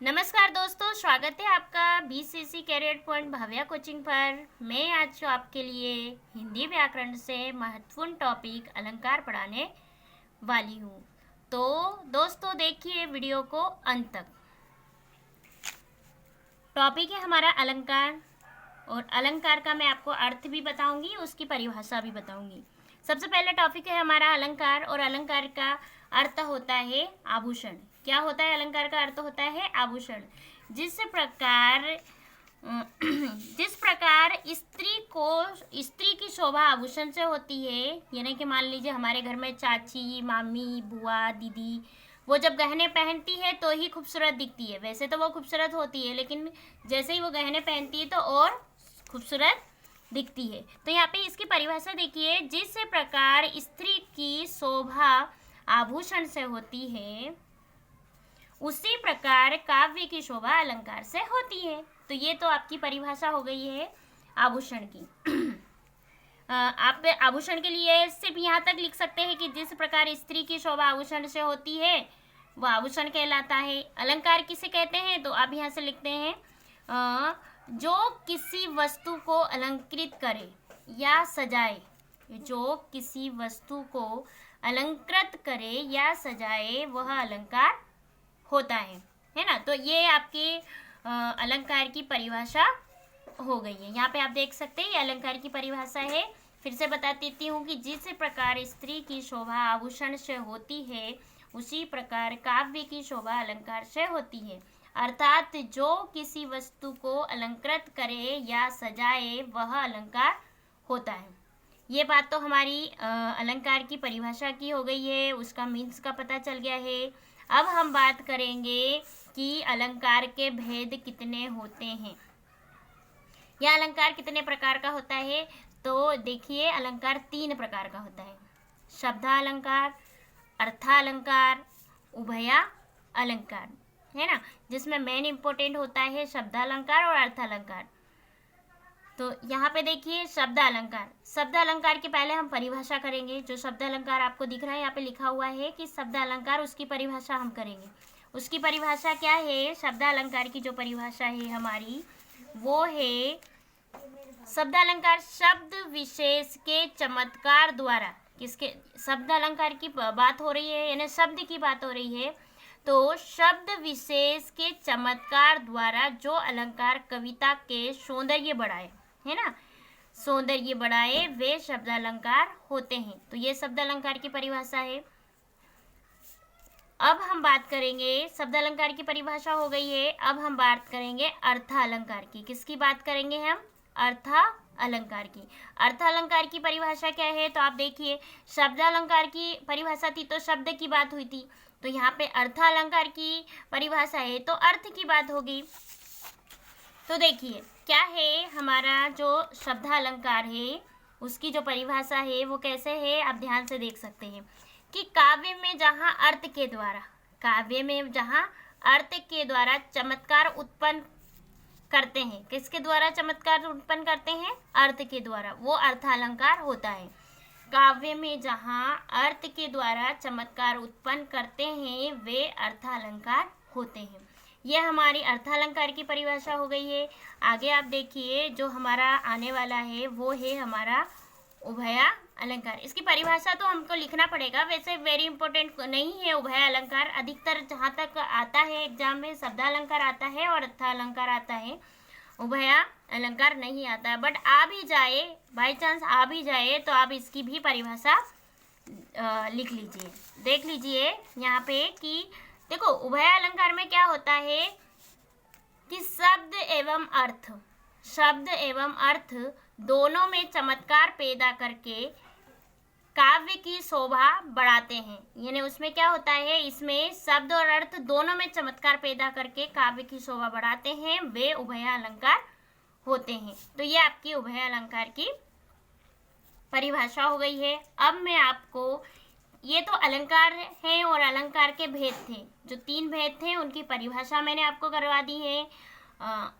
नमस्कार दोस्तों, स्वागत है आपका BCC career point Bhavya coaching पर। मैं आज आपके लिए हिंदी व्याकरण से महत्वपूर्ण टॉपिक अलंकार पढ़ाने वाली हूँ। तो दोस्तों देखिए वीडियो को अंत तक। टॉपिक है हमारा अलंकार, और अलंकार का मैं आपको अर्थ भी बताऊंगी, उसकी परिभाषा भी बताऊंगी। सबसे पहले टॉपिक है हमारा अलंकार, और अलंकार का अर्थ होता है आभूषण। क्या होता है? अलंकार का अर्थ होता है आभूषण। जिस प्रकार स्त्री की शोभा आभूषण से होती है, यानी कि मान लीजिए हमारे घर में चाची, मामी, बुआ, दीदी, वो जब गहने पहनती है तो ही खूबसूरत दिखती है। वैसे तो वो खूबसूरत होती है, लेकिन जैसे ही वो गहने पहनती है तो और खूबसूरत दिखती है। तो यहाँ पे इसकी परिभाषा देखिए, जिस प्रकार स्त्री की शोभा आभूषण से होती है, उसी प्रकार काव्य की शोभा अलंकार से होती है। तो ये तो आपकी परिभाषा हो गई है आभूषण की। आप आभूषण के लिए सिर्फ यहाँ तक लिख सकते हैं कि जिस प्रकार स्त्री की शोभा आभूषण से होती है वह आभूषण कहलाता है। अलंकार किसे कहते हैं? तो आप यहाँ से लिखते हैं जो किसी वस्तु को अलंकृत करे या सजाए। जो किसी वस्तु को अलंकृत करे या सजाए वह अलंकार होता है ना। तो ये आपके अलंकार की परिभाषा हो गई है। यहाँ पे आप देख सकते हैं ये अलंकार की परिभाषा है। फिर से बता देती हूँ कि जिस प्रकार स्त्री की शोभा आभूषण से होती है, उसी प्रकार काव्य की शोभा अलंकार से होती है। अर्थात जो किसी वस्तु को अलंकृत करे या सजाए वह अलंकार होता है। ये बात तो हमारी अलंकार की परिभाषा की हो गई है, उसका मीन्स का पता चल गया है। अब हम बात करेंगे कि अलंकार के भेद कितने होते हैं या अलंकार कितने प्रकार का होता है। तो देखिए अलंकार 3 प्रकार का होता है: शब्दालंकार, अर्थालंकार, उभया अलंकार, है ना। जिसमें मेन इंपॉर्टेंट होता है शब्दालंकार और अर्थालंकार। तो यहाँ पे देखिए शब्दालंकार। शब्दालंकार के पहले हम परिभाषा करेंगे। जो शब्दालंकार आपको दिख रहा है यहाँ पे लिखा हुआ है कि शब्दालंकार, उसकी परिभाषा हम करेंगे। उसकी परिभाषा क्या है? शब्दालंकार की जो परिभाषा है हमारी वो है, शब्दालंकार शब्द विशेष के चमत्कार द्वारा। किसके? शब्दालंकार की बात हो रही है, यानी शब्द की बात हो रही है। तो शब्द विशेष के चमत्कार द्वारा जो अलंकार कविता के सौंदर्य बढ़ाए, है ना, सौंदर्य बढ़ाए, वे शब्दालंकार होते हैं। तो ये शब्दालंकार की परिभाषा है। अब हम बात करेंगे, शब्दालंकार की परिभाषा हो गई है। अब हम बात करेंगे अर्थालंकार की। किसकी बात करेंगे हम? अर्थालंकार की। अर्थालंकार की परिभाषा क्या है? तो आप देखिए शब्दालंकार की परिभाषा थी तो शब्द की बात हुई थी, तो यहाँ पे अर्थालंकार की परिभाषा है तो अर्थ की बात होगी। तो देखिए क्या है हमारा जो शब्दालंकार है, उसकी जो परिभाषा है वो कैसे है, आप ध्यान से देख सकते हैं कि काव्य में जहाँ अर्थ के द्वारा चमत्कार उत्पन्न करते हैं। किसके द्वारा चमत्कार उत्पन्न करते हैं? अर्थ के द्वारा, वो अर्थालंकार होता है। काव्य में जहाँ अर्थ के द्वारा चमत्कार उत्पन्न करते हैं वे अर्थालंकार होते हैं। यह हमारी अर्थालंकार की परिभाषा हो गई है। आगे आप देखिए जो हमारा आने वाला है वो है हमारा उभया अलंकार। इसकी परिभाषा तो हमको लिखना पड़ेगा, वैसे वेरी इंपॉर्टेंट नहीं है उभया अलंकार। अधिकतर जहाँ तक आता है एग्जाम में शब्दालंकार आता है और अर्थालंकार आता है, उभया अलंकार नहीं आता है। बट आ भी जाए, बाई चांस आ भी जाए तो आप इसकी भी परिभाषा लिख लीजिए। देख लीजिए यहाँ पे कि देखो उभया अलंकार में क्या होता है कि शब्द एवं अर्थ दोनों में चमत्कार पैदा करके काव्य की शोभा बढ़ाते हैं। यानी उसमें क्या होता है, इसमें शब्द और अर्थ दोनों में चमत्कार पैदा करके काव्य की शोभा बढ़ाते हैं, वे उभया अलंकार होते हैं। तो ये आपकी उभया अलंकार की परिभाषा हो गई है। अब मैं आपको, ये तो अलंकार हैं और अलंकार के भेद थे, जो 3 भेद थे उनकी परिभाषा मैंने आपको करवा दी है।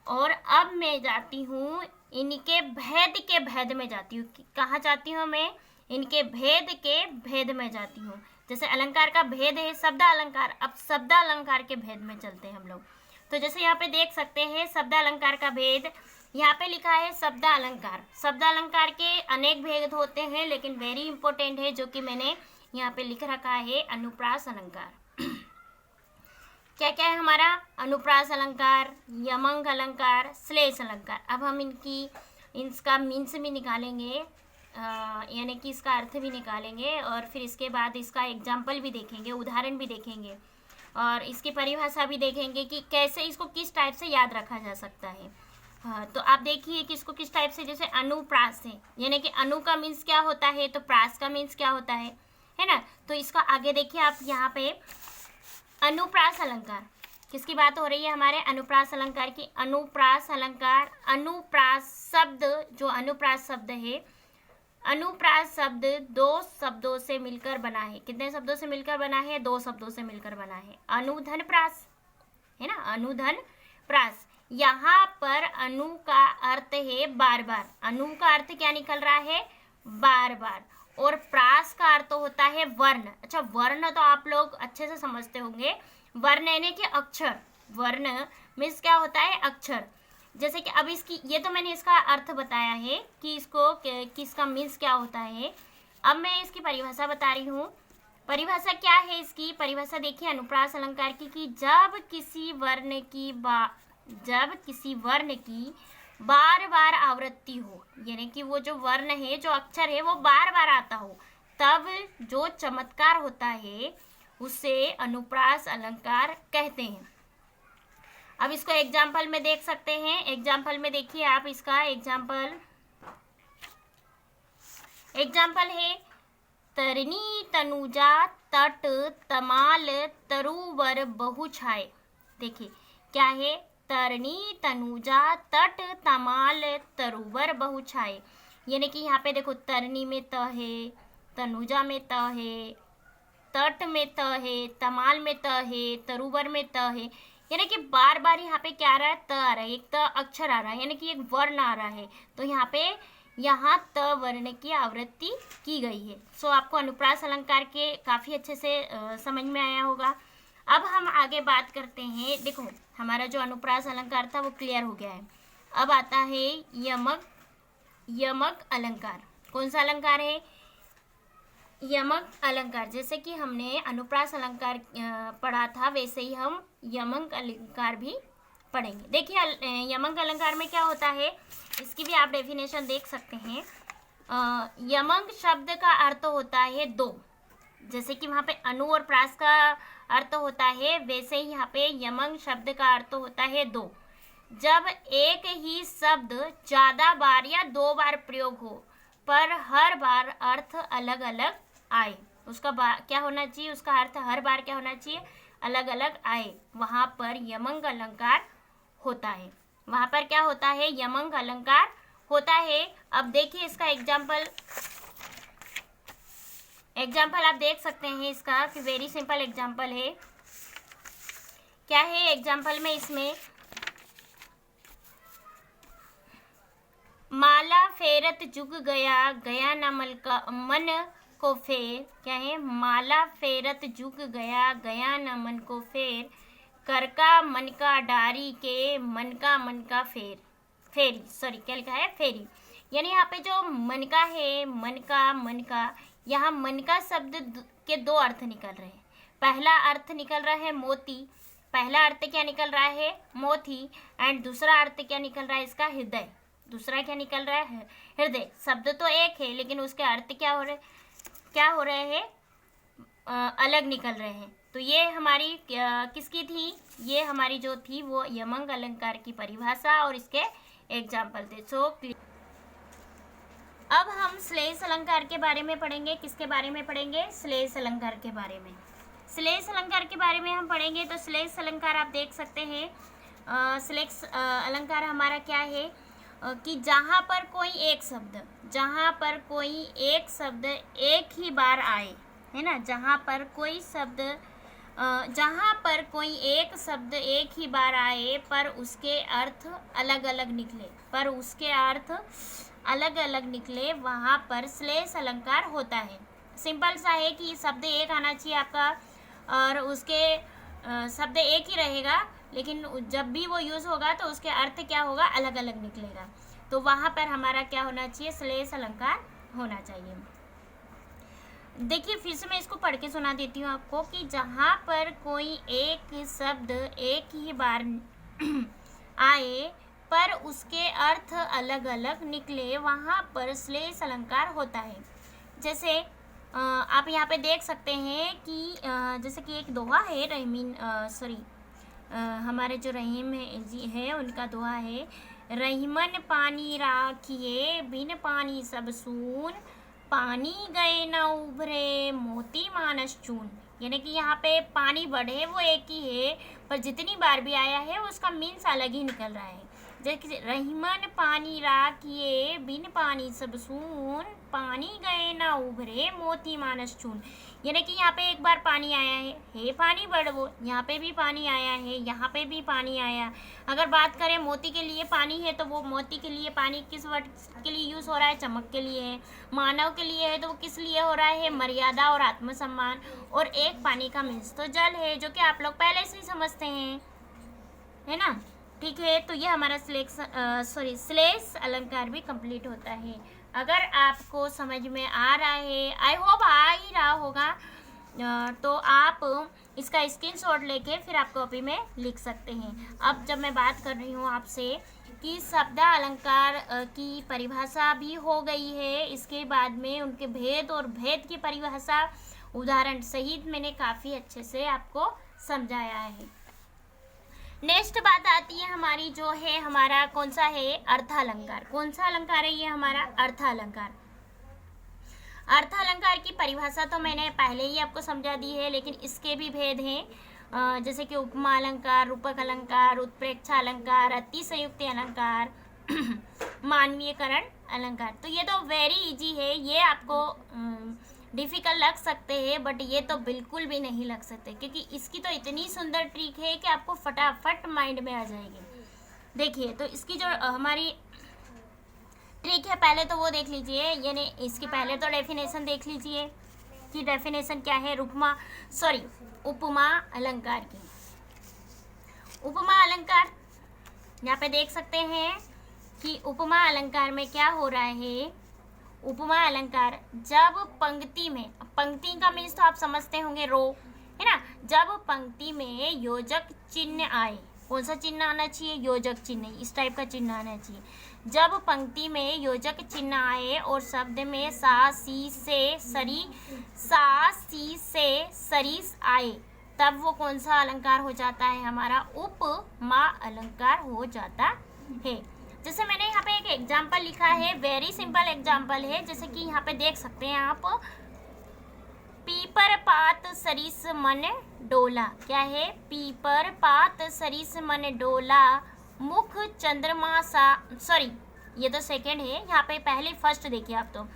और अब मैं जाती हूँ इनके भेद में जाती हूँ। कहाँ जाती हूँ मैं? इनके भेद में जाती हूँ। जैसे अलंकार का भेद है शब्दालंकार, अब शब्दालंकार के भेद में चलते हैं हम लोग। तो जैसे यहाँ पे देख सकते हैं शब्द अलंकार का भेद, यहाँ पे लिखा है शब्द अलंकार। शब्द अलंकार के अनेक भेद होते हैं, लेकिन वेरी इंपॉर्टेंट है जो कि मैंने यहाँ पे लिख रखा है अनुप्रास अलंकार। क्या क्या है हमारा? अनुप्रास अलंकार, यमक अलंकार, श्लेष अलंकार। अब हम इसका मीन्स भी निकालेंगे, यानी कि इसका अर्थ भी निकालेंगे, और फिर इसके बाद इसका एग्जाम्पल भी देखेंगे, उदाहरण भी देखेंगे, और इसकी परिभाषा भी देखेंगे कि कैसे इसको किस टाइप से याद रखा जा सकता है। हाँ, तो आप देखिए कि इसको किस टाइप से, जैसे अनुप्रास है, यानी कि अनु का मीन्स क्या होता है, तो प्रास का मीन्स क्या होता है ना। तो इसका आगे देखिए आप यहाँ पे अनुप्रास अलंकार, किसकी बात हो रही है? हमारे अनुप्रास अलंकार की। अनुप्रास अलंकार, अनुप्रास शब्द, जो अनुप्रास शब्द है, अनुप्रास शब्द दो शब्दों से मिलकर बना है। कितने शब्दों से मिलकर बना है? दो शब्दों से मिलकर बना है। अनुधन प्रास है ना, अनुधन प्रास। यहाँ पर अनु का अर्थ है बार बार। अनु का अर्थ क्या निकल रहा है? बार बार। और प्रास का अर्थ होता है वर्ण। अच्छा, वर्ण तो आप लोग अच्छे से समझते होंगे। वर्ण यानी कि अक्षर। वर्ण मीन्स क्या होता है? अक्षर। जैसे कि अब इसकी, ये तो मैंने इसका अर्थ बताया है कि इसका मीन्स क्या होता है। अब मैं इसकी परिभाषा बता रही हूँ। परिभाषा क्या है इसकी? परिभाषा देखिए अनुप्रास अलंकार की, कि जब किसी वर्ण की बार बार आवृत्ति हो, यानी कि वो जो वर्ण है, जो अक्षर है, वो बार बार आता हो, तब जो चमत्कार होता है उसे अनुप्रास अलंकार कहते हैं। अब इसको एग्जाम्पल में देख सकते हैं। एग्जाम्पल में देखिए आप, इसका एग्जाम्पल है तरनी तनुजा तट तमाल तरुवर बहुछाए। देखिए क्या है? तरनी तनुजा तट तमाल तरुवर बहुछाए, यानी कि यहाँ पे देखो तरनी में त है, तनुजा में त है, तट में त है, तमाल में त है, तरुवर में त है, यानी कि बार बार यहाँ पे क्या आ रहा है? त आ रहा है, एक त अक्षर आ रहा है, यानी कि एक वर्ण आ रहा है। तो यहाँ त वर्ण की आवृत्ति की गई है। सो आपको अनुप्रास अलंकार के काफ़ी अच्छे से समझ में आया होगा। अब हम आगे बात करते हैं। देखो हमारा जो अनुप्रास अलंकार था वो क्लियर हो गया है। अब आता है यमक अलंकार। कौन सा अलंकार है? यमक अलंकार। जैसे कि हमने अनुप्रास अलंकार पढ़ा था, वैसे ही हम यमक अलंकार भी पढ़ेंगे। देखिए यमक अलंकार में क्या होता है, इसकी भी आप डेफिनेशन देख सकते हैं। यमक शब्द का अर्थ होता है दो। जैसे कि वहाँ पे अनु और प्रास का अर्थ होता है, वैसे ही यहाँ पे यमक शब्द का अर्थ होता है दो। जब एक ही शब्द ज़्यादा बार या दो बार प्रयोग हो, पर हर बार अर्थ अलग अलग आए, उसका क्या होना चाहिए? उसका अर्थ हर बार क्या होना चाहिए? अलग अलग आए, वहाँ पर यमक अलंकार होता है। वहाँ पर क्या होता है? यमक अलंकार होता है। अब देखिए इसका एग्जाम्पल आप देख सकते हैं इसका, कि वेरी सिंपल एग्जाम्पल है। क्या है एग्जाम्पल में? इसमें माला फेरत जुग गया, गया न मन को फेर। क्या है? माला फेरत जुग गया, गया न मन को फेर, कर का मन का डारी के, मन का फेरी। सॉरी, क्या लिखा है? फेरी। यानी यहाँ पे जो मन का है, मन का, यहाँ मन का शब्द के दो अर्थ निकल रहे हैं। पहला अर्थ निकल रहा है मोती। पहला अर्थ क्या निकल रहा है? मोती। एंड दूसरा अर्थ क्या निकल रहा है इसका? हृदय। दूसरा क्या निकल रहा है? हृदय। शब्द तो एक है, लेकिन उसके अर्थ क्या हो रहे हैं? अलग निकल रहे हैं। तो ये हमारी किसकी थी? ये हमारी जो थी वो यमक अलंकार की परिभाषा और इसके एग्जाम्पल थे। सो अब हम श्लेष अलंकार के बारे में पढ़ेंगे। किसके बारे में पढ़ेंगे? श्लेष अलंकार के बारे में। श्लेष अलंकार के बारे में हम पढ़ेंगे। तो श्लेष अलंकार आप देख सकते हैं। श्लेष अलंकार हमारा क्या है कि जहाँ पर कोई एक शब्द एक ही बार आए, है ना, जहाँ पर कोई एक शब्द एक ही बार आए, पर उसके अर्थ अलग अलग निकले, वहाँ पर श्लेष अलंकार होता है। सिंपल सा है कि शब्द एक आना चाहिए आपका, और उसके शब्द एक ही रहेगा, लेकिन जब भी वो यूज़ होगा तो उसके अर्थ क्या होगा, अलग अलग निकलेगा। तो वहाँ पर हमारा क्या होना चाहिए, श्लेष अलंकार होना चाहिए। देखिए फिर से मैं इसको पढ़ के सुना देती हूँ आपको कि जहाँ पर कोई एक शब्द एक ही बार आए पर उसके अर्थ अलग अलग निकले, वहाँ पर श्लेष अलंकार होता है। जैसे आप यहाँ पे देख सकते हैं कि जैसे कि एक दोहा है, हमारे जो रहीम जी है उनका दोहा है, रहीमन पानी राखिए बिन पानी सब सून, पानी गए न उभरे मोती मानस चून। यानी कि यहाँ पे पानी बढ़े वो एक ही है, पर जितनी बार भी आया है उसका मीन्स अलग ही निकल रहा है। जैसे रहीमन पानी राखिए बिन पानी सब सून, पानी गए न उभरे मोती मानस चून। यानी कि यहाँ पे एक बार पानी आया है पानी बढ़ो, यहाँ पे भी पानी आया है, यहाँ पे भी पानी आया। अगर बात करें मोती के लिए पानी है तो वो मोती के लिए पानी किस वर्ड के लिए यूज़ हो रहा है, चमक के लिए है। मानव के लिए है तो वो किस लिए हो रहा है, मर्यादा और आत्मसम्मान। और एक पानी का मीन्स तो जल है, जो कि आप लोग पहले से ही समझते हैं, है ना। ठीक है, तो ये हमारा श्लेष अलंकार भी कंप्लीट होता है। अगर आपको समझ में आ रहा है, आई होप आ ही रहा होगा, तो आप इसका स्क्रीनशॉट लेके फिर आप कॉपी में लिख सकते हैं। अब जब मैं बात कर रही हूँ आपसे कि शब्द अलंकार की परिभाषा भी हो गई है, इसके बाद में उनके भेद और भेद की परिभाषा उदाहरण सहित मैंने काफ़ी अच्छे से आपको समझाया है। नेक्स्ट बात आती है हमारी, जो है हमारा कौन सा है, अर्थालंकार। कौन सा अलंकार है ये हमारा, अर्थालंकार। अर्थालंकार की परिभाषा तो मैंने पहले ही आपको समझा दी है, लेकिन इसके भी भेद हैं, जैसे कि उपमा अलंकार, रूपक अलंकार, उत्प्रेक्षा अलंकार, अतिशयोक्ति अलंकार, मानवीयकरण अलंकार। तो ये तो वेरी इजी है, ये आपको डिफ़िकल्ट लग सकते हैं, बट ये तो बिल्कुल भी नहीं लग सकते, क्योंकि इसकी तो इतनी सुंदर ट्रिक है कि आपको फटाफट माइंड में आ जाएगी। देखिए, तो इसकी जो हमारी ट्रिक है, पहले तो वो देख लीजिए, यानी इसकी पहले तो डेफिनेशन देख लीजिए कि डेफिनेशन क्या है उपमा अलंकार की। उपमा अलंकार यहाँ पे देख सकते हैं कि उपमा अलंकार में क्या हो रहा है। उपमा अलंकार जब पंक्ति में, पंक्ति का मीन्स तो आप समझते होंगे रो, है ना। जब पंक्ति में योजक चिन्ह आए, कौन सा चिन्ह आना चाहिए, योजक चिन्ह, इस टाइप का चिन्ह आना चाहिए। जब पंक्ति में योजक चिन्ह आए और शब्द में सा सी से सरिस आए, तब वो कौन सा अलंकार हो जाता है, हमारा उपमा अलंकार हो जाता है। जैसे मैंने यहाँ पे एक एग्जाम्पल लिखा है, वेरी सिंपल एग्जाम्पल है, जैसे कि यहाँ पे देख सकते हैं आप, पीपर पात सरिस मन डोला। क्या है, पीपर पात सरिस मन डोला, मुख चंद्रमा सा, ये तो सेकंड है, यहाँ पे पहले फर्स्ट देखिए आप। तो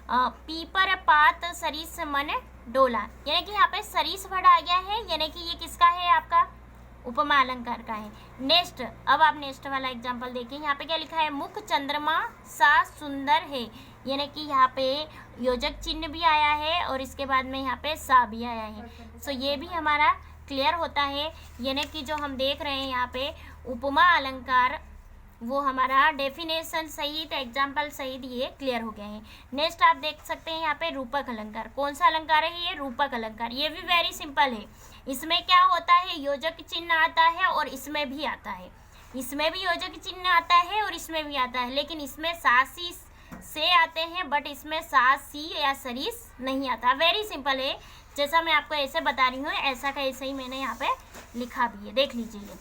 पीपर पात सरिस मन डोला, यानी कि यहाँ पे सरिस वर्ड आ गया है, यानी कि ये किसका है, आपका उपमा अलंकार का है। नेक्स्ट, अब आप नेक्स्ट वाला एग्जाम्पल देखिए, यहाँ पे क्या लिखा है, मुख चंद्रमा सा सुंदर है, यानी कि यहाँ पे योजक चिन्ह भी आया है और इसके बाद में यहाँ पे सा भी आया है। सो ये भी हमारा क्लियर होता है, यानी कि जो हम देख रहे हैं यहाँ पे उपमा अलंकार, वो हमारा डेफिनेशन सहित एग्जाम्पल सहित ये क्लियर हो गए हैं। नेक्स्ट आप देख सकते हैं यहाँ पे रूपक अलंकार। कौन सा अलंकार है ये, रूपक अलंकार। ये भी वेरी सिंपल है, इसमें क्या होता है, योजक चिन्ह आता है और इसमें भी आता है, इसमें भी योजक चिन्ह आता है और इसमें भी आता है, लेकिन इसमें सासी से आते हैं, बट इसमें सासी या सरिस नहीं आता। वेरी सिंपल है, जैसा मैं आपको ऐसे बता रही हूँ ऐसा का ऐसे ही मैंने यहाँ पे लिखा भी है, देख लीजिए।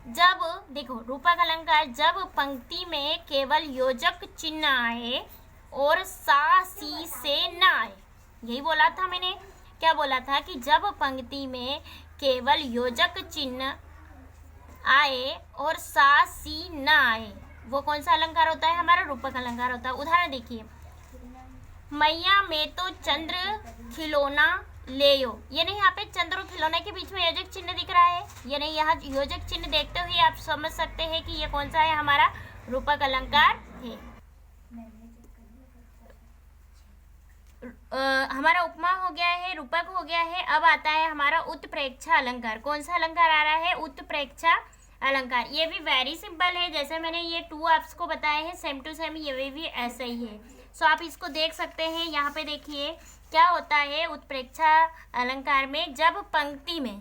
जब देखो रूपक अलंकार, जब पंक्ति में केवल योजक चिन्ह आए और सा सी से न आए, यही बोला था मैंने, क्या बोला था कि जब पंक्ति में केवल योजक चिन्ह आए और सा सी न आए, वो कौन सा अलंकार होता है, हमारा रूपक अलंकार होता है। उदाहरण देखिए, मैया में तो चंद्र खिलौना लेयो, यानी यहाँ पे चंद्र और खिलौने के बीच में योजक चिन्ह दिख रहा है, यानी यहाँ योजक चिन्ह देखते हुए आप समझ सकते हैं कि ये कौन सा है, हमारा रूपक अलंकार है। हमारा उपमा हो गया है, रूपक हो गया है। अब आता है हमारा उत्प्रेक्षा अलंकार। कौन सा अलंकार आ रहा है? उत्प्रेक्षा अलंकार। ये भी वेरी सिंपल है, जैसे मैंने ये 2 आपको बताए हैं सेम टू सेम ये भी ऐसा ही है। सो आप इसको देख सकते हैं। यहाँ पे देखिए क्या होता है उत्प्रेक्षा अलंकार में, जब पंक्ति में,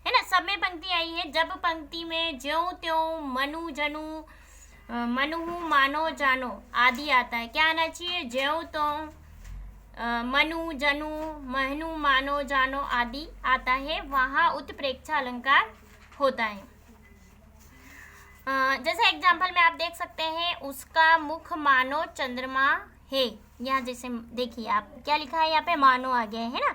है ना, सब में पंक्ति आई है, जब पंक्ति में ज्यों त्यों मनु जनु मनु मानो जानो आदि आता है। क्या आना चाहिए? ज्यों त्यों मनु जनु महनु मानो जानो आदि आता है, वहाँ उत्प्रेक्षा अलंकार होता है। जैसे एग्जाम्पल में आप देख सकते हैं, उसका मुख मानो चंद्रमा है। यहाँ जैसे देखिए आप क्या लिखा है, यहाँ पे मानो आ गया है ना,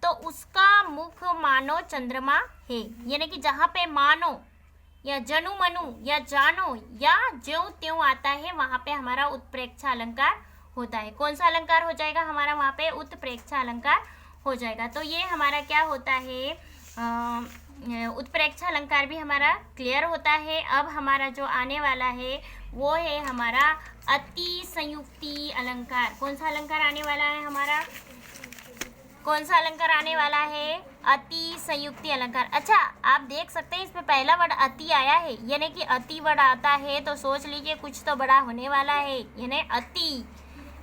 तो उसका मुख मानो चंद्रमा है, यानी कि जहाँ पे मानो या जनु मनु या जानो या ज्यों त्यों आता है, वहाँ पे हमारा उत्प्रेक्षा अलंकार होता है। कौन सा अलंकार हो जाएगा हमारा? वहाँ पे उत्प्रेक्षा अलंकार हो जाएगा। तो ये हमारा क्या होता है, उत्प्रेक्षा अलंकार भी हमारा क्लियर होता है। अब हमारा जो आने वाला है वो है हमारा अति संयुक्ति अलंकार। कौन सा अलंकार आने वाला है हमारा? कौन सा अलंकार आने वाला है? अति संयुक्ति अलंकार। अच्छा, आप देख सकते हैं इसमें पहला वर्ड अति आया है, यानी कि अति वर्ड आता है तो सोच लीजिए कुछ तो बड़ा होने वाला है, यानी अति।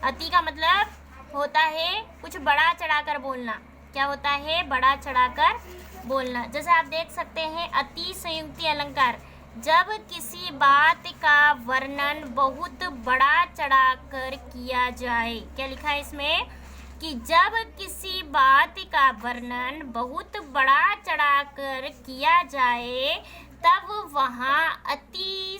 अति का मतलब होता है कुछ बड़ा चढ़ाकर बोलना। क्या होता है? बड़ा चढ़ाकर बोलना। जैसे आप देख सकते हैं अति संयुक्ति अलंकार, जब किसी बात का वर्णन बहुत बड़ा चढ़ाकर किया जाए। क्या लिखा है इसमें? कि जब किसी बात का वर्णन बहुत बड़ा चढ़ाकर किया जाए तब वहाँ अति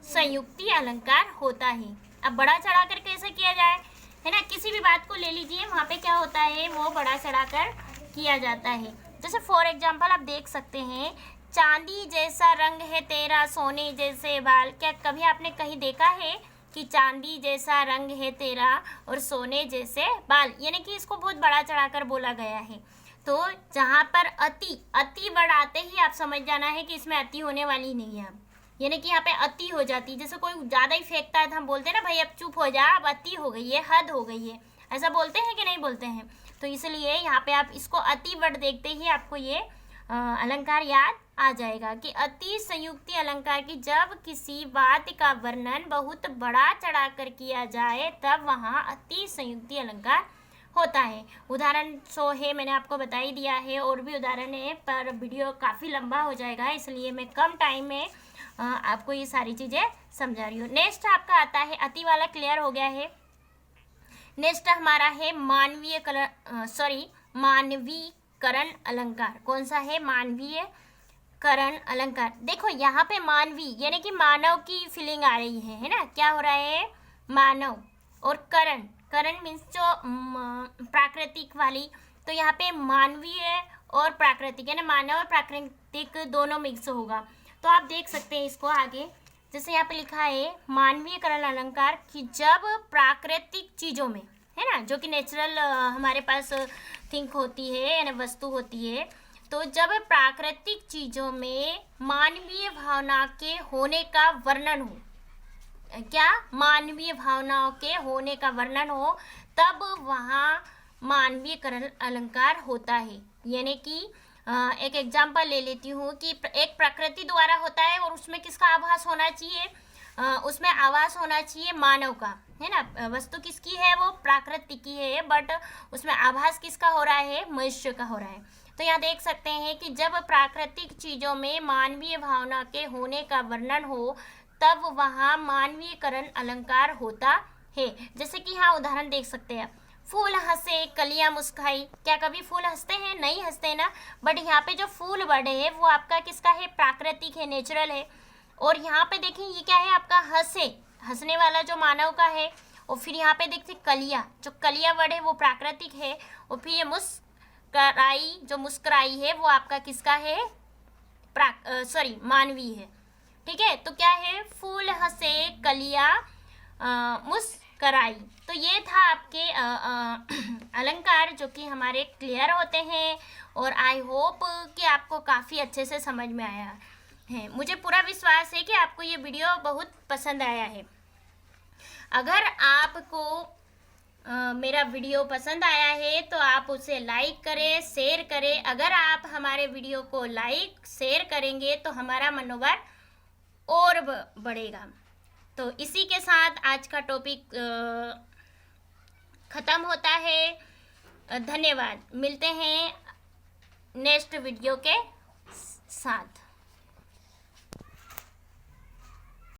संयुक्ति अलंकार होता है। अब बड़ा चढ़ाकर कैसे किया जाए, है ना, किसी भी बात को ले लीजिए, वहाँ पे क्या होता है, वो बड़ा चढ़ाकर किया जाता है। जैसे फॉर एग्जाम्पल आप देख सकते हैं, चांदी जैसा रंग है तेरा सोने जैसे बाल। क्या कभी आपने कहीं देखा है कि चांदी जैसा रंग है तेरा और सोने जैसे बाल, यानी कि इसको बहुत बड़ा चढ़ाकर बोला गया है। तो जहाँ पर अति वर्ड आते ही आप समझ जाना है कि इसमें अति होने वाली नहीं है, यानी कि यहाँ पे अति हो जाती है। जैसे कोई ज़्यादा ही फेंकता है तो हम बोलते हैं ना, भाई अब चुप हो जा, अब अति हो गई है, हद हो गई है, ऐसा बोलते हैं कि नहीं बोलते हैं? तो इसलिए यहाँ पे आप इसको अति वर्ड देखते ही आपको ये अलंकार याद आ जाएगा कि अति संयुक्ति अलंकार की जब किसी बात का वर्णन बहुत बड़ा चढ़ाकर किया जाए तब वहाँ अति संयुक्ति अलंकार होता है। उदाहरण सो है, मैंने आपको बता ही दिया है, और भी उदाहरण है, पर वीडियो काफ़ी लंबा हो जाएगा, इसलिए मैं कम टाइम में आपको ये सारी चीज़ें समझा रही हूँ। नेक्स्ट आपका आता है, अति वाला क्लियर हो गया है। नेक्स्ट हमारा है मानवीकरण अलंकार। कौन सा है? मानवीकरण अलंकार। देखो यहाँ पे मानवी यानी कि मानव की फीलिंग आ रही है ना, क्या हो रहा है? मानव और करण मीन्स जो प्राकृतिक वाली, तो यहाँ पे मानवीय और प्राकृतिक यानी मानव और प्राकृतिक दोनों मिक्स होगा। तो आप देख सकते हैं इसको आगे, जैसे यहाँ पे लिखा है मानवीयकरण अलंकार कि जब प्राकृतिक चीज़ों में, है ना, जो कि नेचुरल हमारे पास थिंक होती है यानी वस्तु होती है, तो जब प्राकृतिक चीज़ों में मानवीय भावना के होने का वर्णन हो, क्या मानवीय भावनाओं के होने का वर्णन हो, तब वहाँ मानवीयकरण अलंकार होता है। यानी कि एक एग्जाम्पल ले लेती हूँ कि एक प्रकृति द्वारा होता है और उसमें किसका आभास होना चाहिए? उसमें आभास होना चाहिए मानव का, है ना। वस्तु किसकी है? वो प्राकृतिक की है, बट उसमें आभास किसका हो रहा है? मनुष्य का हो रहा है। तो यहाँ देख सकते हैं कि जब प्राकृतिक चीज़ों में मानवीय भावना के होने का वर्णन हो तब वहाँ मानवीयकरण अलंकार होता है। जैसे कि यहाँ उदाहरण देख सकते हैं, फूल हंसे कलियां मुस्काई। क्या कभी फूल हंसते हैं? नहीं हंसते ना, बट यहाँ पे जो फूल वर्ड है वो आपका किसका है? प्राकृतिक है, नेचुरल है। और यहाँ पे देखें ये क्या है? आपका हंसने वाला जो मानव का है। और फिर यहाँ पे देखते कलिया, जो कलिया वर्ड है वो प्राकृतिक है। और फिर ये मुस्कराई, जो मुस्कराई है वो आपका किसका है? मानवी है। ठीक है, तो क्या है? फूल हंसे कलिया मुस्कराई। तो ये था आपके अलंकार जो कि हमारे क्लियर होते हैं, और आई होप कि आपको काफ़ी अच्छे से समझ में आया है। मुझे पूरा विश्वास है कि आपको ये वीडियो बहुत पसंद आया है। अगर आपको मेरा वीडियो पसंद आया है तो आप उसे लाइक करें, शेयर करें। अगर आप हमारे वीडियो को लाइक शेयर करेंगे तो हमारा मनोबल और बढ़ेगा। तो इसी के साथ आज का टॉपिक ख़त्म होता है। धन्यवाद। मिलते हैं नेक्स्ट वीडियो के साथ।